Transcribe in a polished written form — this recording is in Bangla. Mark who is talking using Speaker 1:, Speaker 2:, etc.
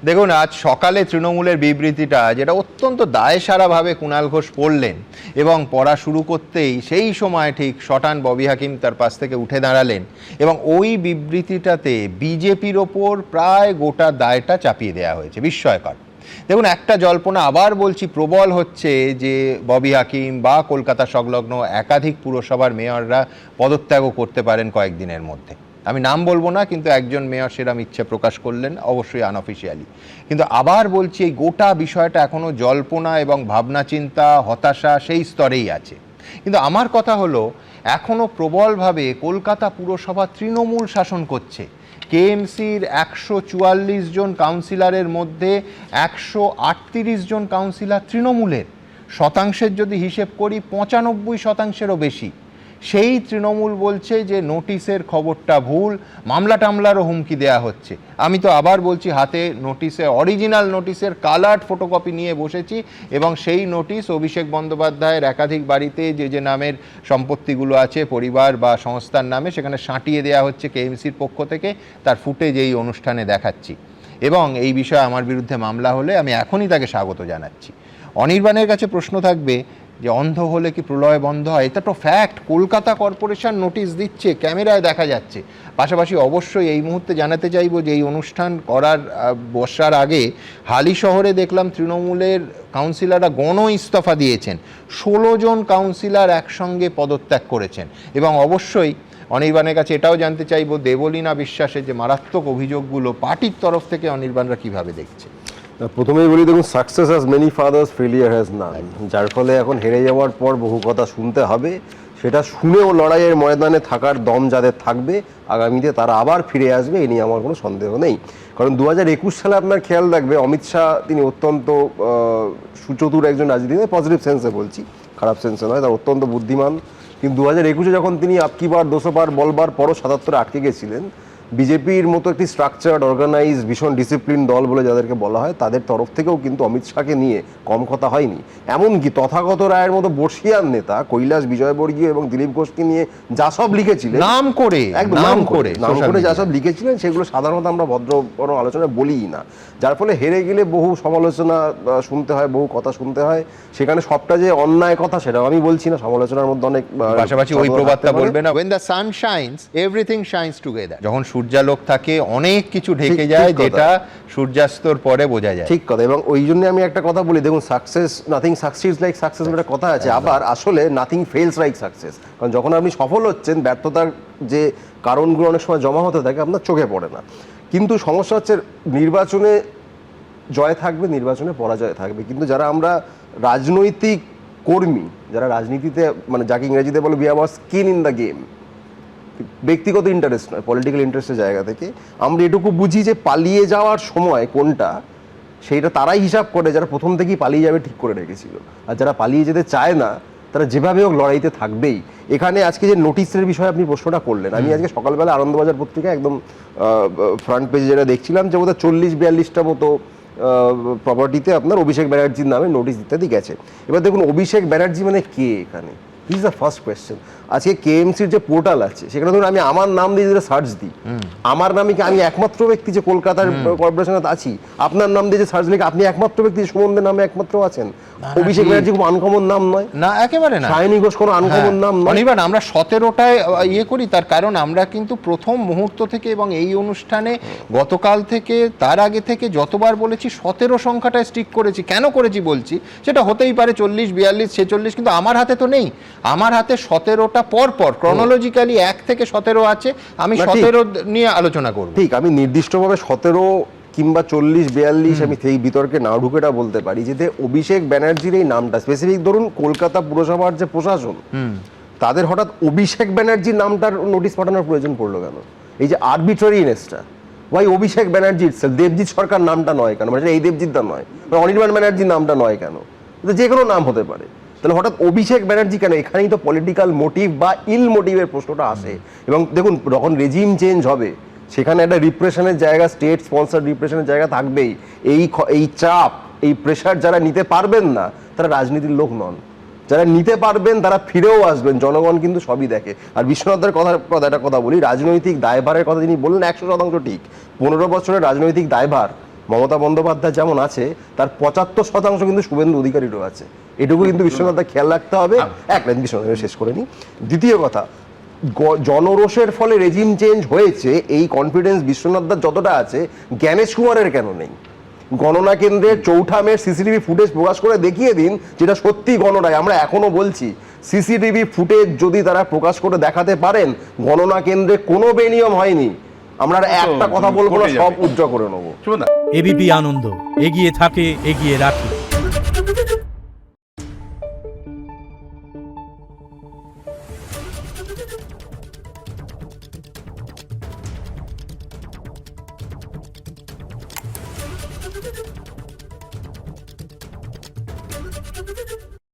Speaker 1: দেখুন, আজ সকালে তৃণমূলের বিবৃতিটা, যেটা অত্যন্ত দায়সারাভাবে কুণাল ঘোষ পড়লেন এবং পড়া শুরু করতেই সেই সময় ঠিক শটান ববি হাকিম তার পাশ থেকে উঠে দাঁড়ালেন এবং ওই বিবৃতিটাতে বিজেপির ওপর প্রায় গোটা দায়টা চাপিয়ে দেওয়া হয়েছে। বিস্ময়কর। দেখুন, একটা জল্পনা আবার বলছি প্রবল হচ্ছে যে ববি হাকিম বা কলকাতা সংলগ্ন একাধিক পুরসভার মেয়ররা পদত্যাগও করতে পারেন কয়েকদিনের মধ্যে। আমি নাম বলবো না, কিন্তু একজন মেয়র সেরকম ইচ্ছে প্রকাশ করলেন, অবশ্যই আনঅফিসিয়ালি। কিন্তু আবার বলছি, এই গোটা বিষয়টা এখনো জল্পনা এবং ভাবনা চিন্তা, হতাশা সেই স্তরেই আছে। কিন্তু আমার কথা হলো, এখনো প্রবলভাবে কলকাতা পুরসভা তৃণমূল শাসন করছে। কেএমসির 144 জন কাউন্সিলরের মধ্যে 138 জন কাউন্সিলর তৃণমূলের। শতাংশের যদি হিসেব করি 95%-এরও বেশি। সেই তৃণমূল বলছে যে নোটিশের খবরটা ভুল, মামলা টামলারও হুমকি দেয়া হচ্ছে। আমি তো আবার বলছি, হাতে নোটিশে, অরিজিনাল নোটিশের কালার্ড ফটোকপি নিয়ে বসেছি এবং সেই নোটিশ অভিষেক বন্দ্যোপাধ্যায়ের একাধিক বাড়িতে যে যে নামের সম্পত্তিগুলো আছে, পরিবার বা সংস্থার নামে, সেখানে সাঁটিয়ে দেওয়া হচ্ছে কেএমসির পক্ষ থেকে। তার ফুটেজ এই অনুষ্ঠানে দেখাচ্ছি এবং এই বিষয়ে আমার বিরুদ্ধে মামলা হলে আমি এখনই তাকে স্বাগত জানাচ্ছি। অনির্বাণের কাছে প্রশ্ন থাকবে যে অন্ধ হলে কি প্রলয় বন্ধ হয়? এটা তো ফ্যাক্ট। কলকাতা কর্পোরেশন নোটিশ দিচ্ছে, ক্যামেরায় দেখা যাচ্ছে। পাশাপাশি অবশ্যই এই মুহূর্তে জানাতে চাইব যে এই অনুষ্ঠান বসার আগে হালি শহরে দেখলাম তৃণমূলের কাউন্সিলররা গণ ইস্তফা দিয়েছেন। 16 জন কাউন্সিলর একসঙ্গে পদত্যাগ করেছেন। এবং অবশ্যই অনির্বাণের কাছে এটাও জানতে চাইব, দেবলীনা বিশ্বাসের যে মারাত্মক অভিযোগগুলো পার্টির তরফ থেকে অনির্বাণরা কিভাবে দেখছে।
Speaker 2: প্রথমেই বলি, দেখুন, success has many fathers, failure has none. যার ফলে এখন হেরে যাওয়ার পর বহু কথা শুনতে হবে। সেটা শুনেও লড়াইয়ের ময়দানে থাকার দম যাদের থাকবে, আগামীতে তারা আবার ফিরে আসবে, এ নিয়ে আমার কোনো সন্দেহ নেই। কারণ 2021 সালে আপনার খেয়াল রাখবে, অমিত শাহ তিনি অত্যন্ত সুচতুর একজন রাজনীতিবিদ, পজিটিভ সেন্সে বলছি, খারাপ সেন্সে নয়, তার অত্যন্ত বুদ্ধিমান। কিন্তু 2021-এ যখন তিনি আপকি বার 200 বার বলবার পরও 77-এ আটকে গেছিলেন, বিজেপির মতো একটি স্ট্রাকচার্ড, অর্গানাইজ, ভীষণ ডিসিপ্লিন দল বলে যাদেরকে বলা হয়, তাদের তরফ থেকেও কিন্তু অমিত শাহকে নিয়ে কম কথা হয়নি। এমনকি তথাগত রায়ের মতো বর্ষিয়ান নেতা কৈলাস বিজয়বর্গীয় এবং দিলীপ ঘোষকে নিয়ে যা সব লিখেছিলেন,
Speaker 1: নাম করে
Speaker 2: যা সব লিখেছিলেন, সেগুলো সাধারণত আমরা ভদ্র কোনো আলোচনায় বলিই না। যার ফলে হেরে গেলে বহু সমালোচনা শুনতে হয়, বহু কথা শুনতে হয়। সেখানে সবটা যে অন্যায় কথা সেটাও আমি বলছি না, সমালোচনার মধ্যে অনেক।
Speaker 1: পাশাপাশি ওই প্রবাদটা বলবে না, when the sun shines everything shines together। যখন সূর্যালোক থাকে অনেক কিছু ঢেকে যায়, যেটা সূর্যাস্তর পরে বোঝা যায়।
Speaker 2: ঠিক কথা। এবং ওই জন্য আমি একটা কথা বলি, দেখুন, success, nothing succeeds like success একটা কথা আছে। আবার আসলে নাথিং ফেলস লাইক সাকসেস। কারণ যখন আপনি সফল হচ্ছেন, ব্যর্থতার যে কারণগুলো অনেক সময় জমা হতে থাকে আপনার চোখে পড়ে না। কিন্তু সমস্যা হচ্ছে, নির্বাচনে জয় থাকবে, নির্বাচনে পরাজয় থাকবে। কিন্তু যারা আমরা রাজনৈতিক কর্মী, যারা রাজনীতিতে, মানে যাকে ইংরেজিতে বলে we have our skin in the game, ব্যক্তিগত ইন্টারেস্ট নয়, পলিটিক্যাল ইন্টারেস্টের জায়গা থেকে আমরা এটুকু বুঝি যে পালিয়ে যাওয়ার সময় কোনটা, সেইটা তারাই হিসাব করে যারা প্রথম থেকেই পালিয়ে যাবে ঠিক করে রেখেছিল। আর যারা পালিয়ে যেতে চায় না, তারা যেভাবে হোক লড়াইতে থাকবেই। এখানে আজকে যে নোটিশের বিষয়ে আপনি প্রশ্নটা করলেন, আমি আজকে সকালবেলা আনন্দবাজার পত্রিকা একদম ফ্রন্ট পেজে যেটা দেখছিলাম, যে বোধহয় 40-42টা মতো প্রপার্টিতে আপনার অভিষেক ব্যানার্জির নামে নোটিশ ইত্যাদি গেছে। এবার দেখুন, অভিষেক ব্যানার্জি মানে কে এখানে? This is the first question. আজকে কেএমসির যে পোর্টাল আছে, সেখানে ধরুন আমি আমার নাম দিয়ে যদি সার্চ দিই, আমার নামে কি আমি একমাত্র ব্যক্তি যে কলকাতার কর্পোরেশনে আছি? আপনার নাম দিয়ে যে সার্চ লিখে আপনি একমাত্র ব্যক্তি, সুমনদের নামে একমাত্র আছেন? অভিষেক ব্যানার্জি খুব আনকমন নাম নয়,
Speaker 1: না একেবারে না।
Speaker 2: সায়নী ঘোষ কোনো আনকমন নাম নয়।
Speaker 1: অনির্বাণ, আমরা 17টায় ইয়ে করি, তার কারণ আমরা কিন্তু প্রথম মুহূর্ত থেকে এবং এই অনুষ্ঠানে গতকাল থেকে, তার আগে থেকে যতবার বলেছি 17 সংখ্যাটায় স্টিক করেছি। কেন করেছি বলছি, সেটা হতেই পারে 40, 42, 46, কিন্তু আমার হাতে তো নেই। আমার হাতে 17টা পর ক্রনোলজিক্যালি 1 থেকে 17 আছে। আমি 17 নিয়ে আলোচনা করব।
Speaker 2: ঠিক, আমি নির্দিষ্টভাবে 17 কিংবা 40, 42 আমি সেই বিতর্কে না ঢুকেটা বলতে পারি যে অভিষেক ব্যানার্জির এই নামটা স্পেসিফিক, ধরুন কলকাতা পুরসভার যে প্রশাসন, তাদের হঠাৎ অভিষেক ব্যানার্জির নামটার নোটিশ পাঠানোর প্রয়োজন পড়লো কেন? এই যে আরবিট্রারিনেসটা, ওয়াই অভিষেক ব্যানার্জি ইটসেলফ? দেবজিৎ সরকার নামটা নয় কেন? মানে এই দেবজিৎ নয়, অনির্বাণ ব্যানার্জির নামটা নয় কেন? যে কোনো নাম হতে পারে, তাহলে হঠাৎ অভিষেক ব্যানার্জি কেন? এখানেই তো পলিটিক্যাল মোটিভ বা ইল মোটিভের প্রশ্নটা আসে। এবং দেখুন, যখন রেজিম চেঞ্জ হবে, সেখানে একটা রিপ্রেশনের জায়গা, স্টেট স্পন্সার রিপ্রেশনের জায়গা থাকবেই। এই চাপ, এই প্রেশার যারা নিতে পারবেন না, তারা রাজনীতির লোক নন। যারা নিতে পারবেন তারা ফিরেও আসবেন। জনগণ কিন্তু সবই দেখে। আর বিশ্বনাথের একটা কথা বলি, রাজনৈতিক দায়ভারের কথা তিনি বললেন 100% ঠিক। 15 বছরের রাজনৈতিক দায়ভার মমতা বন্দ্যোপাধ্যায় যেমন আছে তার 75% কিন্তু শুভেন্দু অধিকারীরও আছে। এটুকু কিন্তু বিশ্বনাথ দা খেয়াল রাখতে হবে। এক লাইন বিশ্বনাথ শেষ করে নিই। দ্বিতীয় কথা, জনরোষের ফলে রেজিম চেঞ্জ হয়েছে, এই কনফিডেন্স বিশ্বনাথ দার যতটা আছে জ্ঞানেশ কুমারের কেন নেই? গণনা কেন্দ্রের 4 মে সিসিটিভি ফুটেজ প্রকাশ করে দেখিয়ে দিন যেটা সত্যি গণনায়। আমরা এখনো বলছি সিসিটিভি ফুটেজ যদি তারা প্রকাশ করে দেখাতে পারেন গণনা কেন্দ্রে কোনো বেনিয়ম হয়নি, আমরা আর একটা কথা বলবো না, সব উজ্জ্বল করে নেবো।
Speaker 3: এবিপি আনন্দ, এগিয়ে থাকে, এগিয়ে রাখে।